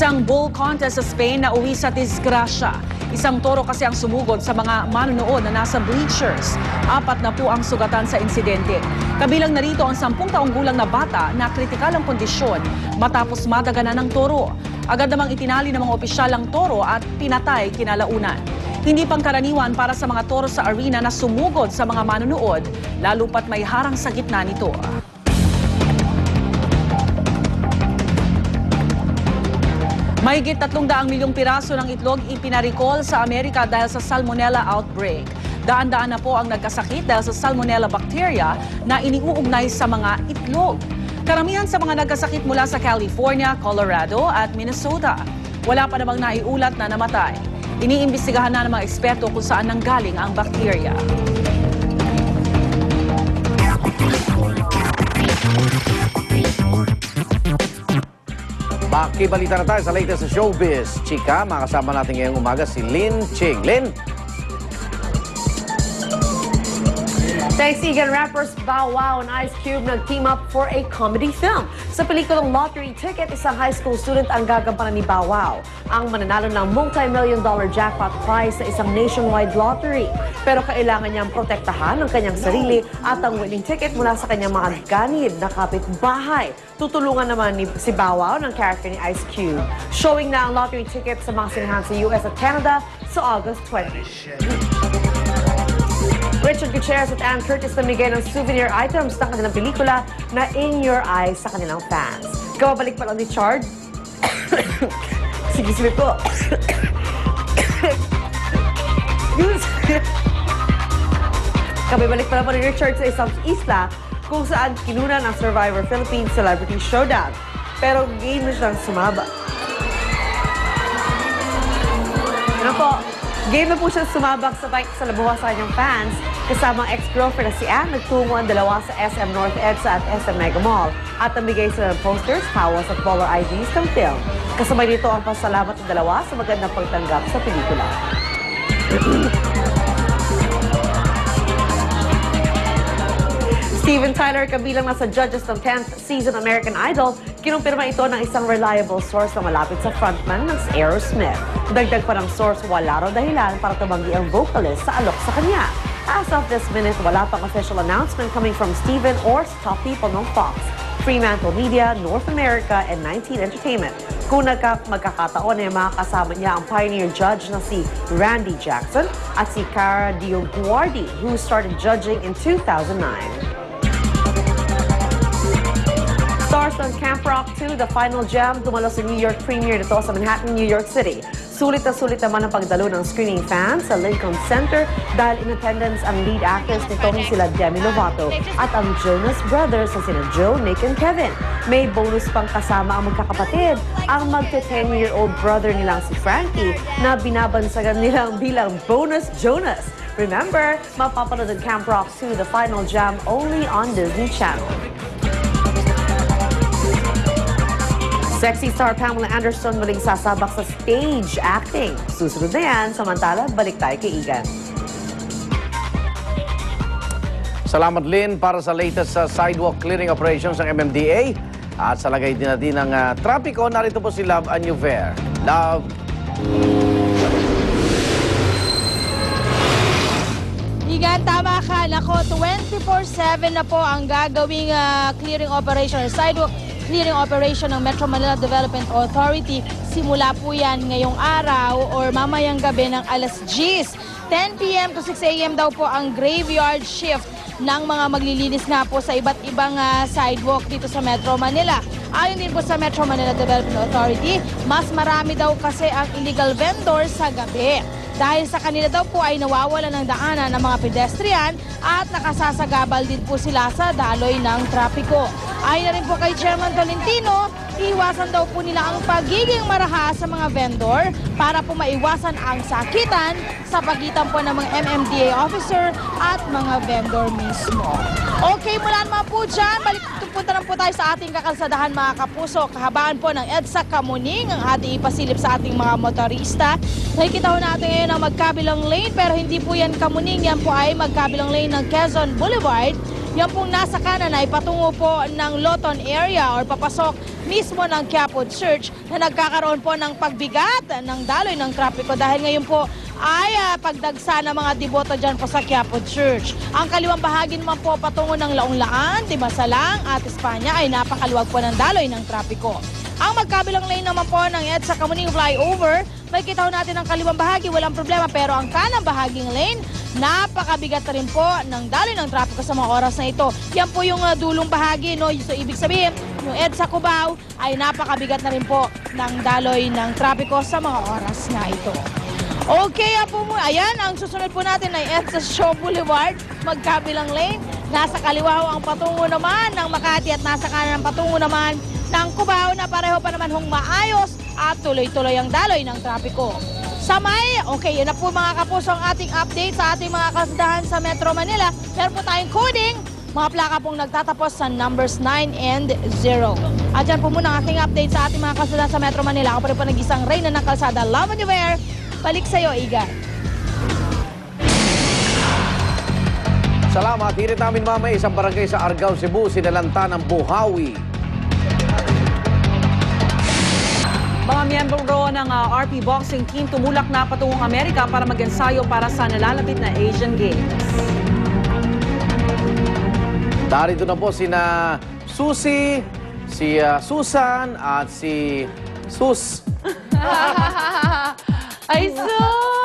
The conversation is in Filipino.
Isang bull contest sa Spain na uwi sa disgrasya. Isang toro kasi ang sumugod sa mga manunood na nasa bleachers. 4 na po ang sugatan sa insidente. Kabilang narito ang 10 taong gulang na bata na kritikal ang kondisyon matapos madaganan ng toro. Agad namang itinali ng mga opisyal ang toro at pinatay kinalaunan. Hindi pangkaraniwan para sa mga toro sa arena na sumugod sa mga manunood, lalo pat may harang sa gitna nito. Mahigit 300 milyong piraso ng itlog ipinaricol sa Amerika dahil sa salmonella outbreak. Daan-daan na po ang nagkasakit dahil sa salmonella bacteria na iniuugnay sa mga itlog. Karamihan sa mga nagkasakit mula sa California, Colorado at Minnesota. Wala pa namang naiulat na namatay. Iniimbestigahan na ng mga eksperto kung saan nanggaling ang bacteria. Makibalita na tayo sa latest sa showbiz. Chika, makasama natin ngayong umaga si Lynn Ching. Lynn? Thanks, Egan. Rappers Bow Wow and Ice Cube nag-team up for a comedy film. Sa pelikulang Lottery Ticket, isang high school student ang gagampanan ni Bow Wow. Ang mananalo ng multi-million-dollar jackpot prize sa isang nationwide lottery. Pero kailangan niyang protektahan ang kanyang sarili at ang winning ticket mula sa kanyang mga ganid na kapitbahay. Tutulungan naman si Bow Wow ng character ni Ice Cube. Showing na ang Lottery Ticket sa mga sinihan sa US at Canada sa August 20. Richard Gutierrez at Ann Curtis namigay ng souvenir items ng kanilang pelikula na In Your Eyes sa kanilang fans. Kababalik pa lang ni Chard. Sige po. Kababalik pa lang ni Richard sa isang isla kung saan kinunan ang Survivor Philippines Celebrity Showdown. Pero game na siyang sumaba. Ano po? Game na po siya sumabak sa bike sa labuha sa kanyang fans. Kasama ang ex-girlfriend na si Anne, nagtungo ang dalawa sa SM North EDSA at SM Mega Mall. At namigay sila ng posters, tawas at baller IDs ng film. Kasabay nito ang pasalamat ng dalawa sa magandang pagtanggap sa pelikula. Steven Tyler, kabilang na sa judges ng 10th season American Idol, kinumpirma ito ng isang reliable source na malapit sa frontman ng Aerosmith. Dagdag pa ng source, wala raw dahilan para tumanggi ang vocalist sa alok sa kanya. As of this minute, wala pang official announcement coming from Steven or top people ng Fox, Fremantle Media, North America, and 19 Entertainment. Kung magkakataon ay makakasama niya ang pioneer judge na si Randy Jackson at si Cara Dioguardi, who started judging in 2009. Stars ng Camp Rock 2, The Final Jam, dumalo sa New York premiere nito sa Manhattan, New York City. Sulit naman ang pagdalo ng screening fans sa Lincoln Center dahil in attendance ang lead actors nitong sila Demi Lovato at ang Jonas Brothers na sina Joe, Nick, and Kevin. May bonus pang kasama ang magkakapatid, ang magte-10-year-old brother nilang si Frankie na binabansagan nilang bilang Bonus Jonas. Remember, mapapanood ang Camp Rock 2, The Final Jam only on Disney Channel. Sexy star Pamela Anderson muling sasabak sa stage acting. Susunod na yan, samantala, balik tayo kay Igan. Salamat, Lynn, para sa latest sa sidewalk clearing operations ng MMDA. At sa lagay din natin ng trapiko, narito po si Love Anyover. Love. Igan, tama ka. Nako, 24/7 na po ang gagawing clearing operation, sidewalk clearing operation ng Metro Manila Development Authority. Simula po yan ngayong araw or mamayang gabi ng alas 10 p.m. to 6 a.m. daw po ang graveyard shift ng mga maglilinis nga po sa iba't ibang sidewalk dito sa Metro Manila. Ayon din po sa Metro Manila Development Authority, mas marami daw kasi ang illegal vendors sa gabi. Dahil sa kanila daw po ay nawawala ng daanan ng mga pedestrian at nakasasagabal din po sila sa daloy ng trapiko. Ayon na rin po kay Chairman Tolentino, iwasan daw po nila ang pagiging maraha sa mga vendor para po maiwasan ang sakitan sa pagitan po ng mga MMDA officer at mga vendor mismo. Okay, mula naman po dyan, punta na po tayo sa ating kakalsadahan mga kapuso. Kahabaan po ng EDSA Kamuning ang ating ipasilip sa ating mga motorista. Nakikita ho natin ngayon ang magkabilang lane pero hindi po yan Kamuning, yan po ay magkabilang lane ng Quezon Boulevard. Yan pong nasa kanan ay patungo po ng Loton area or papasok mismo ng Quiapo Church na nagkakaroon po ng pagbigat ng daloy ng trapiko dahil ngayon po ay pagdagsa ng mga deboto dyan po sa Quiapo Church. Ang kaliwang bahagi naman po patungo ng Laong-Laan, Timasalang at Espanya ay napakaluwag po ng daloy ng trapiko. Ang magkabilang lane naman po ng EDSA Kamuning Flyover, makikita ho natin ang kaliwang bahagi, walang problema. Pero ang kanang bahaging lane, napakabigat na rin po ng daloy ng trapiko sa mga oras na ito. Yan po yung dulong bahagi, no? So, ibig sabihin, yung EDSA Cubao ay napakabigat na rin po ng daloy ng trapiko sa mga oras na ito. Okay, po mo. Ayan, ang susunod po natin ay EDSA Shaw Boulevard, magkabilang lane. Nasa kaliwa ho ang patungo naman ng Makati at nasa kanan ang patungo naman ng Cubao na pareho pa naman hong maayos at tuloy-tuloy ang daloy ng trapiko. Sa may, okay, yun na po mga kapuso ang ating update sa ating mga kasundahan sa Metro Manila. Meron po tayong coding, mga plaka pong nagtatapos sa numbers 9 and 0. At yan po muna ang aking update sa ating mga kasundahan sa Metro Manila. Ako pa rin po nag-isang Reyna ng Kalsada. Love you, Bear. Balik sa'yo, Igan. Salamat. Hirit namin mamaya isang barangay sa Argao, Cebu, sinalanta ng buhawi. Mga miyembro ng RP Boxing Team tumulak na patungong Amerika para mag-ensayo para sa nalalapit na Asian Games. Darito na po sina Susie, si Susan at si Sus. Ay, sus!